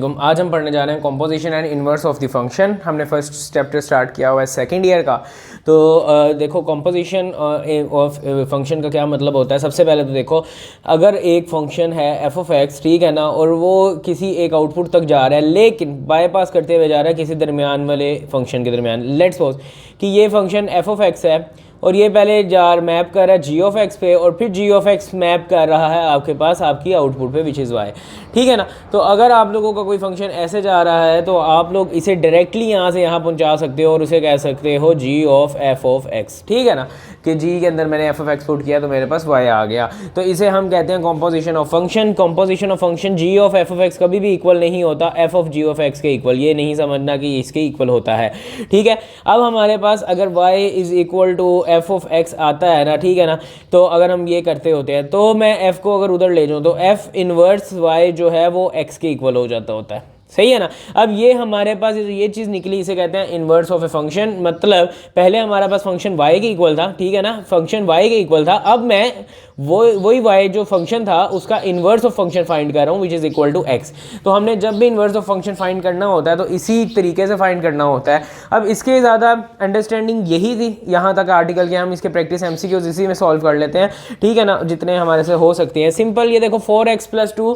आज हम पढ़ने जा रहे हैं composition and inverse of the function. हमने फर्स्ट चैप्टर स्टार्ट किया हुआ है सेकेंड ईयर का। तो देखो कॉम्पोजिशन ऑफ फंक्शन का क्या मतलब होता है। सबसे पहले तो देखो, अगर एक फंक्शन है एफ ऑफ एक्स, ठीक है ना, और वो किसी एक आउटपुट तक जा रहा है लेकिन बाईपास करते हुए जा रहा है किसी दरमियान वाले फंक्शन के दरमियान। लेट्स सपोज कि ये फंक्शन एफ ऑफ एक्स है और ये पहले जार मैप कर रहा है जी ऑफ एक्स पे, और फिर जी ऑफ एक्स मैप कर रहा है आपके पास आपकी आउटपुट पे विच इज़ वाई, ठीक है ना। तो अगर आप लोगों का कोई फंक्शन ऐसे जा रहा है तो आप लोग इसे डायरेक्टली यहाँ से यहाँ पहुँचा सकते हो और उसे कह सकते हो जी ऑफ एफ ऑफ एक्स, ठीक है ना, कि जी के अंदर मैंने एफ ऑफ एक्स पुट किया तो मेरे पास वाई आ गया। तो इसे हम कहते हैं composition of function. Composition of function g of f of x कभी भी इक्वल नहीं होता f of g of x के इक्वल, ये नहीं समझना कि इसके इक्वल होता है, ठीक है। अब हमारे पास अगर y is equal to f of x आता है ना, ठीक है ना, तो अगर हम ये करते होते हैं तो मैं एफ को अगर उधर ले जाऊँ तो एफ इनवर्स वाई जो है वो एक्स के इक्वल हो जाता होता है, सही है ना। अब ये हमारे पास ये चीज़ निकली, इसे कहते हैं इन्वर्स ऑफ ए फंक्शन। मतलब पहले हमारे पास फंक्शन y के इक्वल था, ठीक है ना, फंक्शन y के इक्वल था। अब मैं वही y जो फंक्शन था उसका इन्वर्स ऑफ फंक्शन फाइंड कर रहा हूँ which is equal to x। तो हमने जब भी इन्वर्स ऑफ फंक्शन फाइंड करना होता है तो इसी तरीके से फाइंड करना होता है। अब इसके ज़्यादा अंडरस्टैंडिंग यही थी यहाँ तक आर्टिकल के, हम इसके प्रैक्टिस MCQs इसी में सॉल्व कर लेते हैं, ठीक है ना, जितने हमारे से हो सकती है। सिंपल ये देखो 4x + 2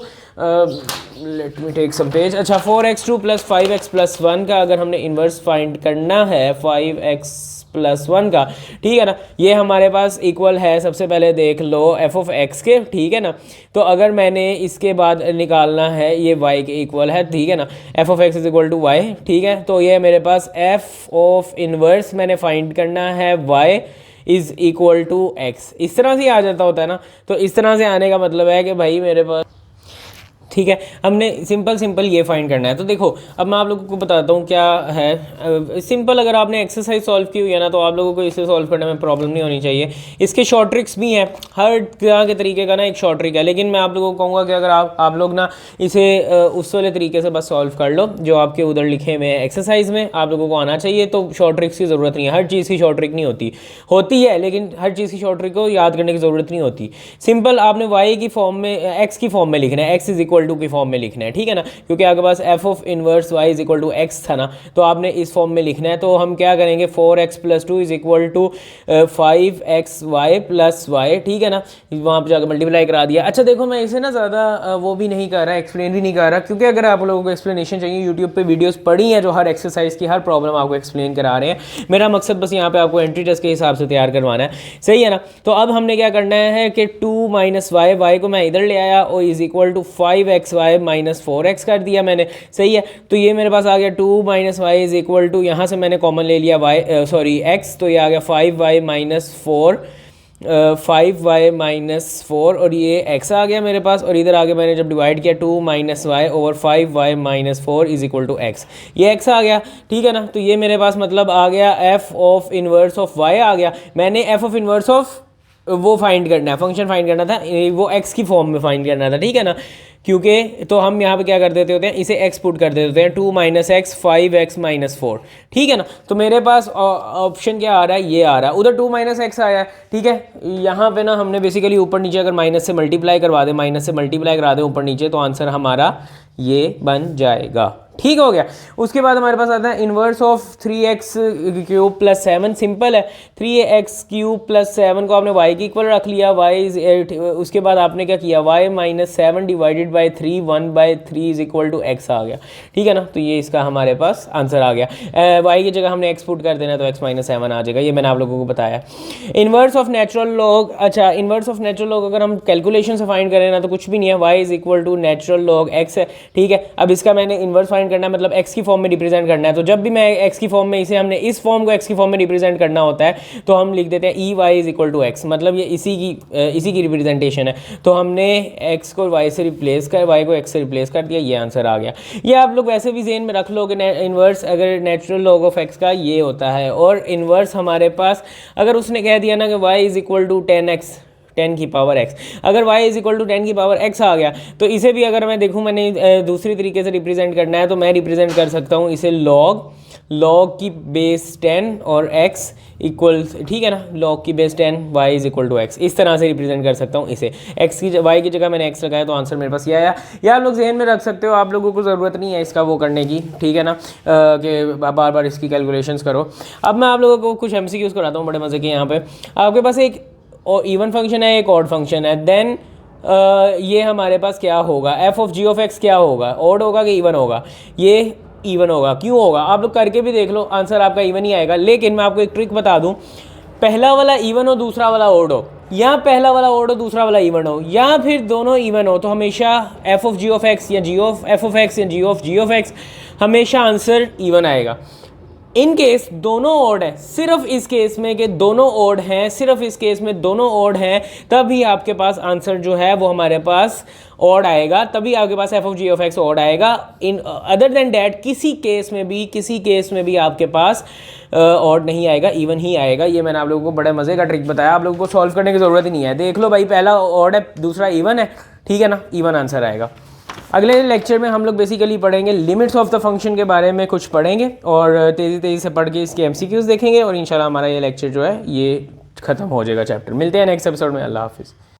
let me take some page. अच्छा 4x2 + 5x + 1 का अगर हमने इन्वर्स फाइंड करना है 5x + 1 का, ठीक है ना, ये हमारे पास इक्वल है, सबसे पहले देख लो एफ ऑफ एक्स के, ठीक है ना। तो अगर मैंने इसके बाद निकालना है ये y के इक्वल है, ठीक है ना, f of x is equal to y, ठीक है। तो ये मेरे पास एफ ऑफ इन्वर्स मैंने फाइंड करना है y is equal to x, इस तरह से आ जाता होता है ना। तो इस तरह से आने का मतलब है कि भाई मेरे पास, ठीक है, हमने सिंपल ये फाइंड करना है। तो देखो अब मैं आप लोगों को बताता हूँ क्या है। सिंपल अगर आपने एक्सरसाइज सॉल्व की हुई है ना तो आप लोगों को इसे सॉल्व करने में प्रॉब्लम नहीं होनी चाहिए। इसके शॉर्ट ट्रिक्स भी हैं, हर तरह के तरीके का ना एक शॉर्ट ट्रिक है, लेकिन मैं आप लोगों को कहूँगा कि अगर आप लोग ना इसे उस वाले तरीके से बस सॉल्व कर लो जो आपके उधर लिखे हुए हैं एक्सरसाइज में, आप लोगों को आना चाहिए। तो शॉर्ट ट्रिक्स की ज़रूरत नहीं है, हर चीज़ की शॉर्ट ट्रिक नहीं होती है, लेकिन हर चीज़ की शॉर्ट ट्रिक को याद करने की ज़रूरत नहीं होती। सिंपल आपने वाई की फॉर्म में एक्स की फॉर्म में लिखना है, एक्स इज इक्वल टू की फॉर्म में लिखना है, ठीक है ना, क्योंकि आपके पास f of inverse y is equal to x था ना, तो आपने इस फॉर्म में लिखना है। तो हम क्या करेंगे 4x + 2 is equal to 5xy + y, ठीक है ना, वहाँ पर जाकर मल्टीप्लाई करा दिया। अच्छा देखो मैं इसे ना ज़्यादा वो भी नहीं कर रहा, एक्सप्लेन भी नहीं कर रहा, क्योंकि अगर आप लोगों को एक्सप्लेनेशन चाहिए यूट्यूब पे वीडियोस पड़ी हैं जो हर एक्सरसाइज की हर प्रॉब्लम आपको एक्सप्लेन करा रहे हैं। मेरा मकसद बस यहाँ पे आपको एंट्री टेस्ट के हिसाब से तैयार करवाना है, सही है ना। तो अब हमने क्या करना है कि 2 - y को मैं इधर ले आया और is equal to 5xy - 4x कर दिया मैंने, सही है। तो ये मेरे पास आ गया 2 - y इज इक्वल टू, यहाँ से मैंने कॉमन ले लिया x, तो ये आ गया 5y - 4 5y - 4 और ये x आ गया मेरे पास। और इधर आगे मैंने जब डिवाइड किया 2 - y over 5y - 4 is equal to x, ये x आ गया, ठीक है ना। तो ये मेरे पास मतलब आ गया f of inverse of y आ गया। मैंने f ऑफ इनवर्स ऑफ वो फाइंड करना है, फंक्शन फाइंड करना था, वो x की फॉर्म में फाइंड करना था, ठीक है ना। क्योंकि तो हम यहाँ पे क्या कर देते होते हैं, इसे x पुट कर देते होते हैं, 2 - x 5x - 4, ठीक है ना। तो मेरे पास ऑप्शन क्या आ रहा है, ये आ रहा है, उधर 2 - x आया है, ठीक है। यहाँ पे ना हमने बेसिकली ऊपर नीचे अगर माइनस से मल्टीप्लाई करवा दे, करा दे ऊपर नीचे, तो आंसर हमारा ये बन जाएगा, ठीक हो गया। उसके बाद हमारे पास आता है इन्वर्स ऑफ 3x³ + 7। सिंपल है, 3x³ + 7 को आपने y के इक्वल रख लिया, y इज 8। उसके बाद आपने क्या किया, y - 7 divided by 3 1/3 is equal to x आ गया, ठीक है ना। तो ये इसका हमारे पास आंसर आ गया। y की जगह हमने x पुट कर देना तो x - 7 आ जाएगा, ये मैंने आप लोगों को बताया। इन्वर्स ऑफ नेचुरल लॉग, अच्छा इन्वर्स ऑफ नेचुरल लॉग अगर हम कैलकुलेशन से फाइंड करें ना तो कुछ भी नहीं है, y is equal to natural log x है, ठीक है। अब इसका मैंने इन्वर्स फाइंड करना है, मतलब x की फॉर्म में रिप्रेजेंट करना है। तो जब भी मैं x की फॉर्म में, इसे हमने इस फॉर्म को x की फॉर्म में रिप्रेजेंट करना होता है तो हम लिख देते हैं ey is equal to x, मतलब ये इसी की रिप्रेजेंटेशन है। तो हमने x को y से रिप्लेस कर, y को x से रिप्लेस कर दिया, ये आंसर आ गया। ये आप लोग वैसे भी ज़हन में रख लो कि इन्वर्स अगर नेचुरल लॉग ऑफ x का ये होता है, और इन्वर्स हमारे पास अगर उसने कह दिया ना कि y is equal to 10x, 10 की पावर x। अगर y इज इक्वल टू 10 की पावर x आ गया तो इसे भी अगर मैं देखूँ मैंने दूसरी तरीके से रिप्रेजेंट करना है तो मैं रिप्रेजेंट कर सकता हूँ इसे log की बेस 10 और x इक्वल, ठीक है ना, log की base 10 y is equal to x, इस तरह से रिप्रेजेंट कर सकता हूँ इसे। x की y की जगह मैंने x लगाया तो आंसर मेरे पास ये आया। या आप लोग जहन में रख सकते हो, आप लोगों को ज़रूरत नहीं है इसका वो करने की, ठीक है ना, कि बार बार इसकी कैलकुलेशंस करो। अब मैं आप लोगों को कुछ MCQs कराता हूँ बड़े मज़े के। यहाँ पे आपके पास एक इवन फंक्शन है, एक ऑड फंक्शन है, देन ये हमारे पास क्या होगा, f of g of x क्या होगा, ऑड होगा कि इवन होगा? ये इवन होगा। क्यों होगा? आप लोग करके भी देख लो, आंसर आपका इवन ही आएगा। लेकिन मैं आपको एक ट्रिक बता दूं, पहला वाला इवन हो दूसरा वाला ऑड हो, या पहला वाला ऑड हो दूसरा वाला इवन हो, या फिर दोनों इवन हो, तो हमेशा f of g of x या g of f of x या जी ऑफ एक्स हमेशा आंसर इवन आएगा। इन केस दोनों ऑड है, सिर्फ इस केस में कि दोनों ऑड हैं, सिर्फ इस केस में दोनों ऑड हैं, तभी आपके पास आंसर जो है वो हमारे पास ऑड आएगा, तभी आपके पास f of g of x odd आएगा। इन अदर देन डैट किसी केस में भी आपके पास ऑड नहीं आएगा, इवन ही आएगा। ये मैंने आप लोगों को बड़े मज़े का ट्रिक बताया, आप लोगों को सॉल्व करने की ज़रूरत ही नहीं है। देख लो भाई, पहला ऑड है दूसरा इवन है, ठीक है ना, इवन आंसर आएगा। अगले लेक्चर में हम लोग बेसिकली पढ़ेंगे लिमिट्स ऑफ द फंक्शन के बारे में कुछ पढ़ेंगे, और तेज़ी से पढ़ के इसके MCQs देखेंगे, और इंशाल्लाह हमारा ये लेक्चर जो है ये ख़त्म हो जाएगा चैप्टर। मिलते हैं नेक्स्ट एपिसोड में। अल्लाह हाफिज़।